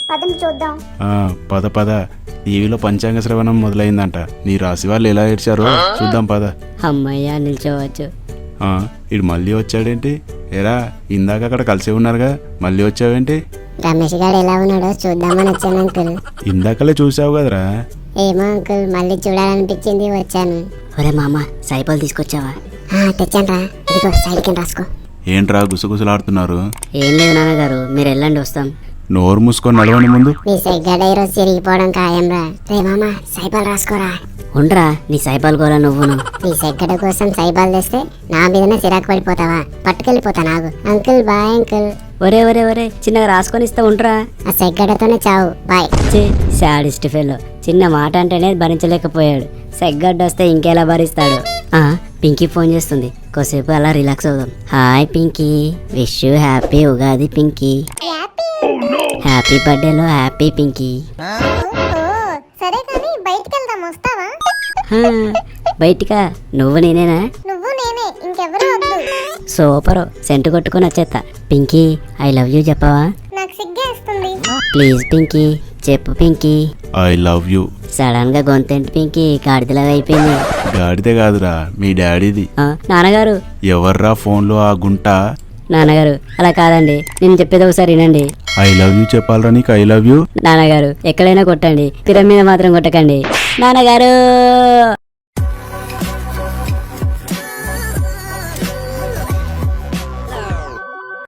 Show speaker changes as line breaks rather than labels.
పదండి చూద్దాం.
పద పద. టీవీలో పంచాంగ శ్రవణం మొదలైందంట. నీ రాశి వాళ్ళు ఎలా ఏడ్చారో చూద్దాం పద.
అమ్మయ్య నిల్చోవచ్చు.
ఇడు మళ్ళీ వచ్చాడేంటి? ఎరా ఇందాక అక్కడ కలిసి ఉన్నారుగా, మళ్ళీ వచ్చావేంటి?
రమేష్ గారు ఎలా ఉన్నాడో చూద్దామని వచ్చాను అంకుల్.
ఇందాకలే చూసావు కదరా.
ఏమో అంకుల్, మళ్ళీ చూడాలనిపించింది వచ్చాను.
ఒరే మామ సైపాలు తీసుకొచ్చావా?
తెచ్చాను రా, ఇదిగో సైడ్ కింద రాసుకో.
ఏంట్రా గుసగుసలాడుతున్నారు?
ఏం లేదు నాన్నగారు, మీరు వెళ్ళండి వస్తాం.
నోరు మూసుకొని నడవండి ముందు.
నీ సెగ్గడ ఈరోజు చిరిగిపోవడం ఖాయం రా. రే మామ సైబాల్ రాసుకోరా.
ఉండరా నీ సైపాలు కూడా నువ్వును.
నీ సెగ్గడ కోసం సైబాల్ తెస్తే నా మీదనే చిరాకు పడిపోతావా? పట్టుకెళ్ళిపోతా నాకు. Uncle bye uncle.
ఒరే ఒరే ఒరే చిన్నగా రాసుకొని ఇస్తా ఉండరా.
ఆ సెగ్గడతోనే చావు బాయ్.
సాడిస్ట్ ఫెలో, చిన్న మాట అంటేనే భరించలేకపోయాడు. సెగ్గడ్డ వస్తే ఇంకెలా భరిస్తాడు. పింకీ ఫోన్ చేస్తుంది, కొద్దిసేపు అలా రిలాక్స్ అవుదాం. Hi Pinky, wish you happy Ugadi Pinky. Happy బర్త్డేలో హ్యాపీ పింకీ.
సరే కానీ బయటికి వెళ్దాం, వస్తావా?
బయటికా? నువ్వు నేనేనా?
నువ్వు నేనే, ఇంకెవరూ వద్దు.
సూపర్, సెంటు కొట్టుకుని వచ్చేస్తా. పింకీ ఐ లవ్ యూ చెప్పవా?
నాకు సిగ్గేస్తుంది.
ప్లీజ్ పింకీ చెప్పు Pinky.
I love you.
Sudden గా గొంతేంటి పింకీ, గాడిదలాగా అయిపోయింది.
గాడిదే కాదురా, మీ డాడీది.
నాన్నగారు.
ఎవర్రా ఫోన్లో ఆ గుంట?
నాన్నగారు అలా కాదండి, నేను చెప్పేది ఒకసారి వినండి.
ఐ లవ్ యూ చెప్పాలరా నీకు. ఐ లవ్ యూ
నాన్నగారు ఎక్కడైనా కొట్టండి, పిరం మీద మాత్రం కొట్టకండి నాన్నగారు.